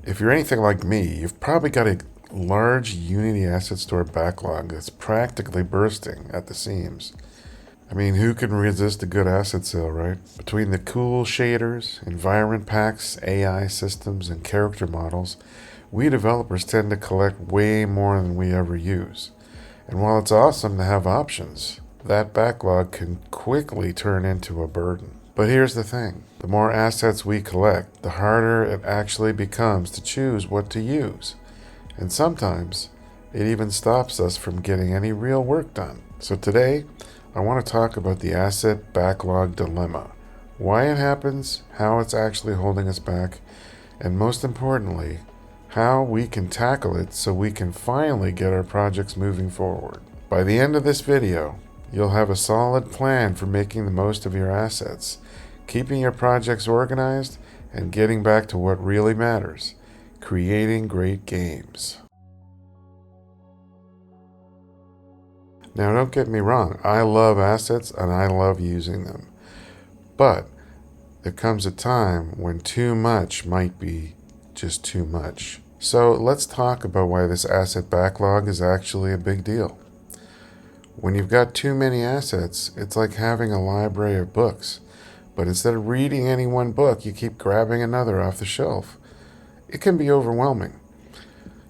If you're anything like me, you've probably got a large Unity asset store backlog that's practically bursting at the seams. I mean, who can resist a good asset sale, right? Between the cool shaders, environment packs, AI systems, and character models, we developers tend to collect way more than we ever use. And while it's awesome to have options, that backlog can quickly turn into a burden. But here's the thing, the more assets we collect, the harder it actually becomes to choose what to use. And sometimes, it even stops us from getting any real work done. So today, I want to talk about the asset backlog dilemma, why it happens, how it's actually holding us back, and most importantly, how we can tackle it so we can finally get our projects moving forward. By the end of this video, you'll have a solid plan for making the most of your assets, keeping your projects organized, and getting back to what really matters, creating great games. Now, don't get me wrong, I love assets and I love using them. But there comes a time when too much might be just too much. So let's talk about why this asset backlog is actually a big deal. When you've got too many assets, it's like having a library of books. But instead of reading any one book, you keep grabbing another off the shelf. It can be overwhelming.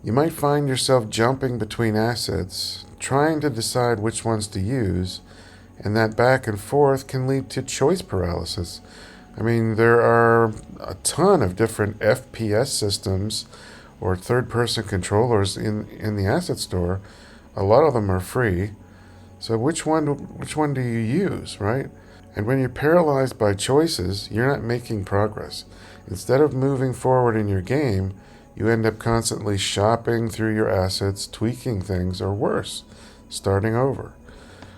You might find yourself jumping between assets, trying to decide which ones to use, and that back and forth can lead to choice paralysis. I mean, there are a ton of different FPS systems or third-person controllers in the asset store. A lot of them are free. So which one do you use, right? And when you're paralyzed by choices, you're not making progress. Instead of moving forward in your game, you end up constantly shopping through your assets, tweaking things, or worse, starting over.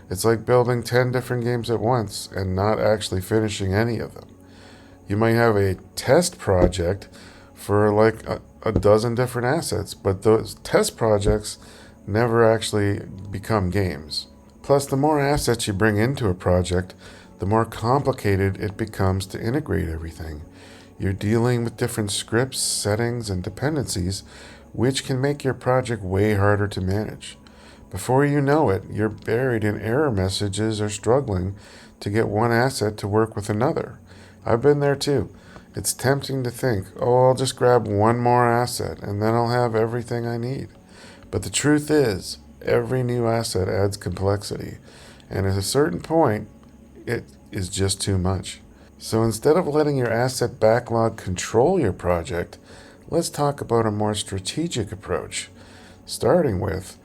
It's like building 10 different games at once and not actually finishing any of them. You might have a test project for like a dozen different assets, but those test projects never actually become games. Plus, the more assets you bring into a project, the more complicated it becomes to integrate everything. You're dealing with different scripts, settings, and dependencies, which can make your project way harder to manage. Before you know it, you're buried in error messages or struggling to get one asset to work with another. I've been there too. It's tempting to think, oh, I'll just grab one more asset and then I'll have everything I need. But the truth is, every new asset adds complexity, and at a certain point, it is just too much. So instead of letting your asset backlog control your project, let's talk about a more strategic approach, starting with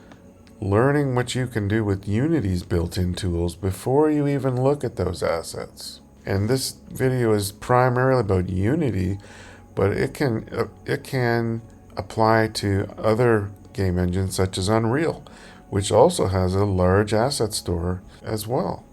learning what you can do with Unity's built-in tools before you even look at those assets. And this video is primarily about Unity, but it can apply to other game engines such as Unreal, which also has a large asset store as well.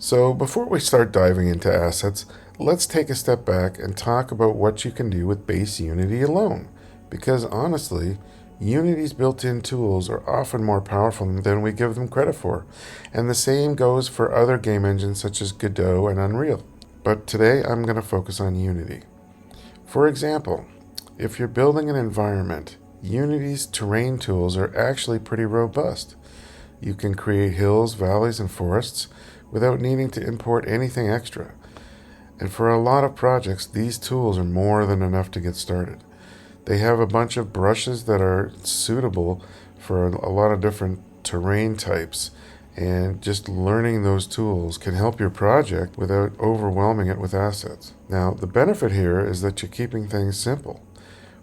So before we start diving into assets, let's take a step back and talk about what you can do with base Unity alone. Because honestly, Unity's built-in tools are often more powerful than we give them credit for. And the same goes for other game engines such as Godot and Unreal. But today I'm going to focus on Unity. For example, if you're building an environment, Unity's terrain tools are actually pretty robust. You can create hills, valleys, and forests without needing to import anything extra. And for a lot of projects, these tools are more than enough to get started. They have a bunch of brushes that are suitable for a lot of different terrain types, and just learning those tools can help your project without overwhelming it with assets. Now, the benefit here is that you're keeping things simple.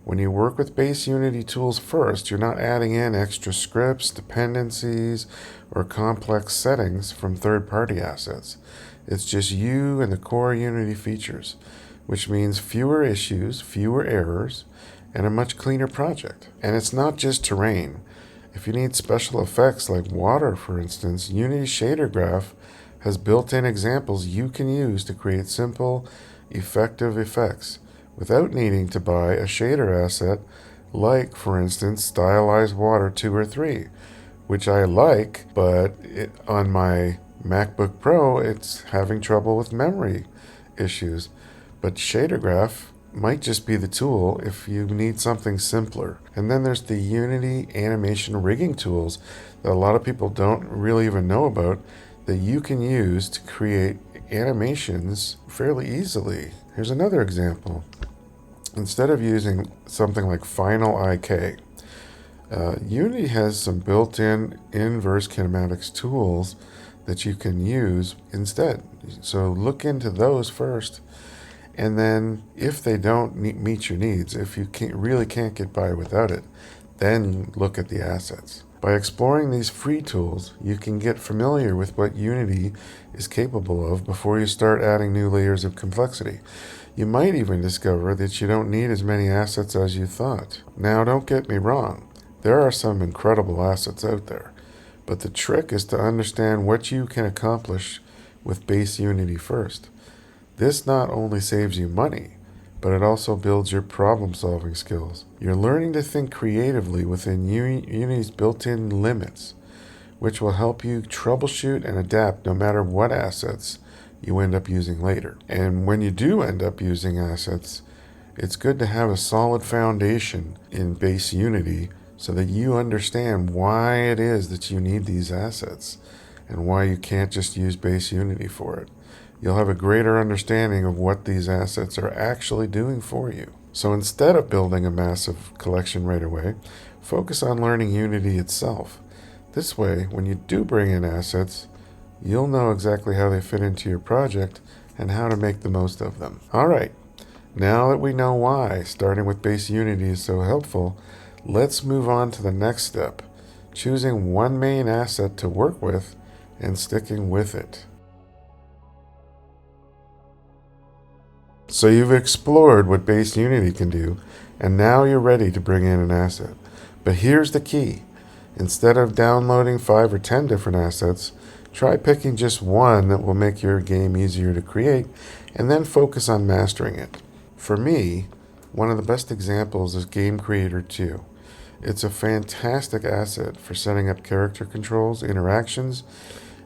When you work with base Unity tools first, you're not adding in extra scripts, dependencies, or complex settings from third-party assets. It's just you and the core Unity features, which means fewer issues, fewer errors, and a much cleaner project. And it's not just terrain. If you need special effects like water, for instance, Unity's shader graph has built-in examples you can use to create simple, effective effects without needing to buy a shader asset like, for instance, Stylized Water 2 or 3, which I like, but on my MacBook Pro, it's having trouble with memory issues. But shader graph might just be the tool if you need something simpler. And then there's the Unity animation rigging tools that a lot of people don't really even know about that you can use to create animations fairly easily. Here's another example. Instead of using something like Final IK, Unity has some built-in inverse kinematics tools that you can use instead. So look into those first. And then if they don't meet your needs, if you really can't get by without it, then look at the assets. By exploring these free tools, you can get familiar with what Unity is capable of before you start adding new layers of complexity. You might even discover that you don't need as many assets as you thought. Now, don't get me wrong. There are some incredible assets out there, but the trick is to understand what you can accomplish with base Unity first. This not only saves you money, but it also builds your problem-solving skills. You're learning to think creatively within Unity's built-in limits, which will help you troubleshoot and adapt no matter what assets you end up using later. And when you do end up using assets, it's good to have a solid foundation in base Unity so that you understand why it is that you need these assets and why you can't just use base Unity for it. You'll have a greater understanding of what these assets are actually doing for you. So instead of building a massive collection right away, focus on learning Unity itself. This way, when you do bring in assets, you'll know exactly how they fit into your project and how to make the most of them. All right, now that we know why starting with base Unity is so helpful, let's move on to the next step, choosing one main asset to work with and sticking with it. So you've explored what base Unity can do, and now you're ready to bring in an asset. But here's the key. Instead of downloading 5 or 10 different assets, try picking just one that will make your game easier to create, and then focus on mastering it. For me, one of the best examples is Game Creator 2. It's a fantastic asset for setting up character controls, interactions,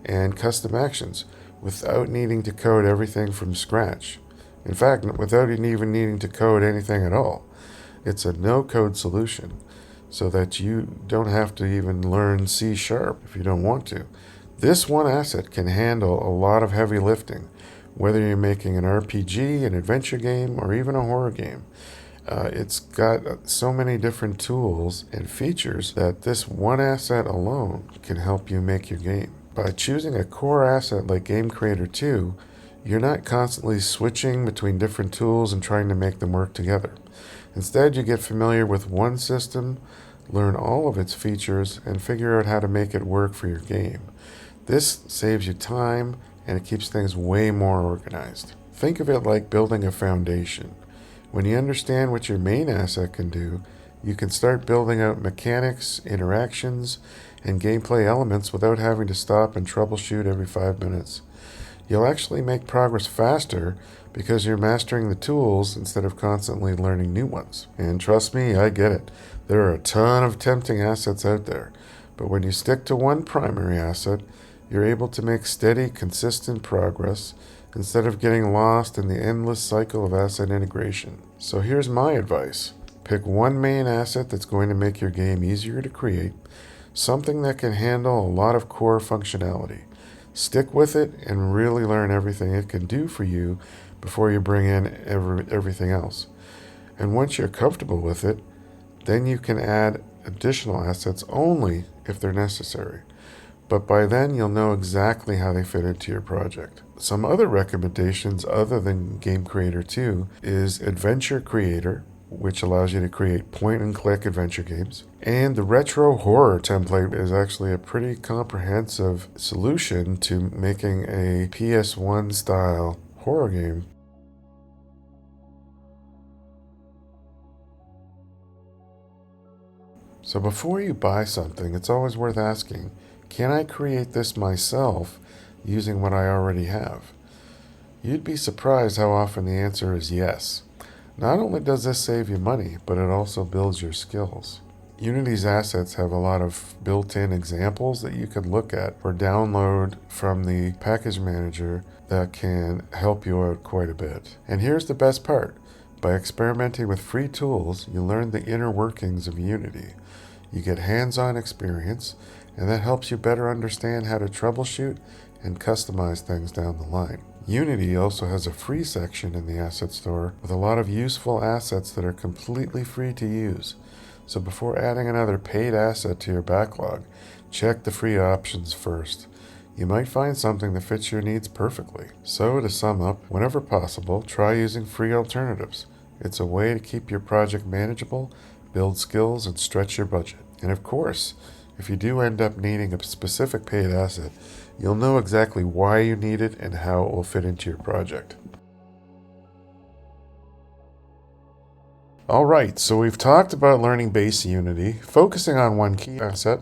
and custom actions without needing to code everything from scratch. In fact, without even needing to code anything at all. It's a no-code solution so that you don't have to even learn C# if you don't want to. This one asset can handle a lot of heavy lifting, whether you're making an RPG, an adventure game, or even a horror game. It's got so many different tools and features that this one asset alone can help you make your game. By choosing a core asset like Game Creator 2, you're not constantly switching between different tools and trying to make them work together. Instead, you get familiar with one system, learn all of its features, and figure out how to make it work for your game. This saves you time, and it keeps things way more organized. Think of it like building a foundation. When you understand what your main asset can do, you can start building out mechanics, interactions, and gameplay elements without having to stop and troubleshoot every 5 minutes. You'll actually make progress faster because you're mastering the tools instead of constantly learning new ones. And trust me, I get it. There are a ton of tempting assets out there. But when you stick to one primary asset, you're able to make steady, consistent progress instead of getting lost in the endless cycle of asset integration. So here's my advice. Pick one main asset that's going to make your game easier to create, something that can handle a lot of core functionality. Stick with it and really learn everything it can do for you before you bring in everything else. And once you're comfortable with it, then you can add additional assets only if they're necessary. But by then, you'll know exactly how they fit into your project. Some other recommendations other than Game Creator 2 is Adventure Creator, which allows you to create point-and-click adventure games. And the retro horror template is actually a pretty comprehensive solution to making a PS1 style horror game. So before you buy something, it's always worth asking, can I create this myself using what I already have? You'd be surprised how often the answer is yes. Not only does this save you money, but it also builds your skills. Unity's assets have a lot of built-in examples that you can look at or download from the package manager that can help you out quite a bit. And here's the best part. By experimenting with free tools, you learn the inner workings of Unity. You get hands-on experience, and that helps you better understand how to troubleshoot and customize things down the line. Unity also has a free section in the asset store with a lot of useful assets that are completely free to use. So before adding another paid asset to your backlog, check the free options first. You might find something that fits your needs perfectly. So to sum up, whenever possible, try using free alternatives. It's a way to keep your project manageable, build skills, and stretch your budget. And of course, if you do end up needing a specific paid asset, you'll know exactly why you need it and how it will fit into your project. Alright, so we've talked about learning base Unity, focusing on one key asset,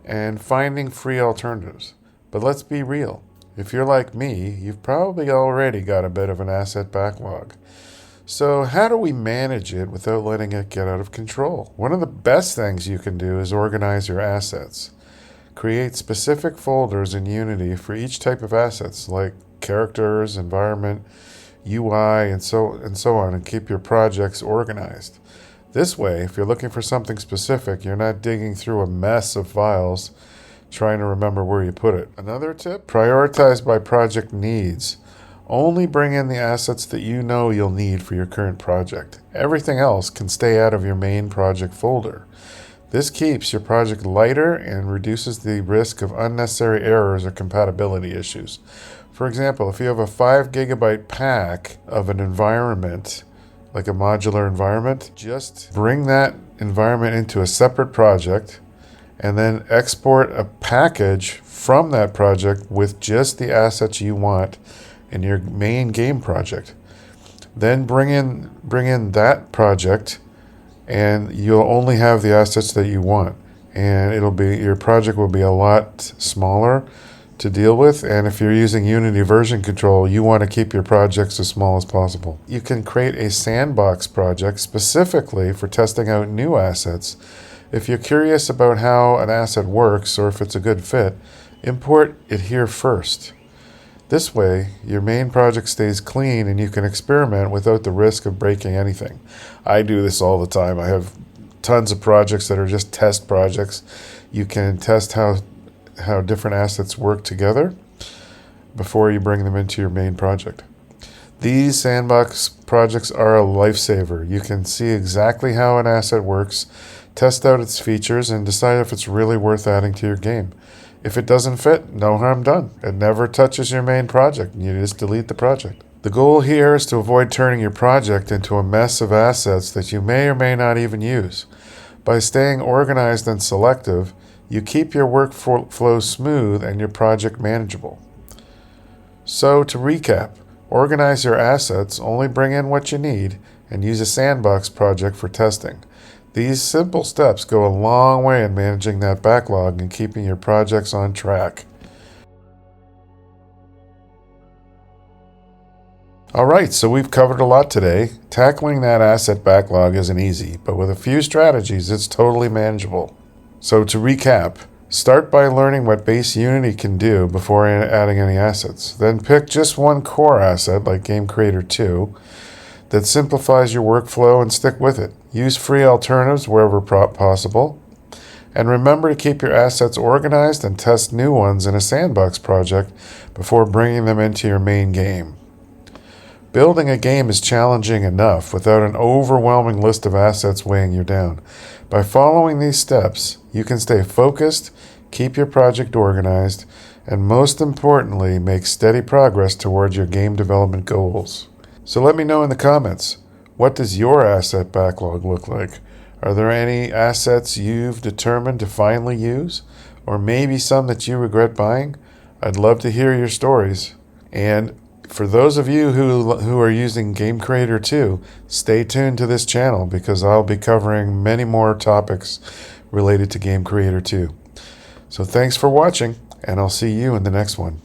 and finding free alternatives. But let's be real. If you're like me, you've probably already got a bit of an asset backlog. So how do we manage it without letting it get out of control? One of the best things you can do is organize your assets. Create specific folders in Unity for each type of assets, like characters, environment, UI, and so on, and keep your projects organized. This way, if you're looking for something specific, you're not digging through a mess of files trying to remember where you put it. Another tip, prioritize by project needs. Only bring in the assets that you know you'll need for your current project. Everything else can stay out of your main project folder. This keeps your project lighter and reduces the risk of unnecessary errors or compatibility issues. For example, if you have a 5 GB pack of an environment, like a modular environment, just bring that environment into a separate project and then export a package from that project with just the assets you want in your main game project. Then bring in that project, and you'll only have the assets that you want, and your project will be a lot smaller to deal with. And if you're using Unity version control, you want to keep your projects as small as possible. You can create a sandbox project specifically for testing out new assets. If you're curious about how an asset works or if it's a good fit, import it here first. This way, your main project stays clean and you can experiment without the risk of breaking anything. I do this all the time. I have tons of projects that are just test projects. You can test how different assets work together before you bring them into your main project. These sandbox projects are a lifesaver. You can see exactly how an asset works, test out its features, and decide if it's really worth adding to your game. If it doesn't fit, no harm done. It never touches your main project, and you just delete the project. The goal here is to avoid turning your project into a mess of assets that you may or may not even use. By staying organized and selective, you keep your workflow smooth and your project manageable. So to recap, organize your assets, only bring in what you need, and use a sandbox project for testing. These simple steps go a long way in managing that backlog and keeping your projects on track. Alright, so we've covered a lot today. Tackling that asset backlog isn't easy, but with a few strategies, it's totally manageable. So to recap, start by learning what base Unity can do before adding any assets. Then pick just one core asset, like Game Creator 2, that simplifies your workflow and stick with it. Use free alternatives wherever possible. And remember to keep your assets organized and test new ones in a sandbox project before bringing them into your main game. Building a game is challenging enough without an overwhelming list of assets weighing you down. By following these steps, you can stay focused, keep your project organized, and most importantly, make steady progress towards your game development goals. So let me know in the comments, what does your asset backlog look like? Are there any assets you've determined to finally use? Or maybe some that you regret buying? I'd love to hear your stories. And for those of you who are using Game Creator 2, stay tuned to this channel because I'll be covering many more topics related to Game Creator 2. So thanks for watching, and I'll see you in the next one.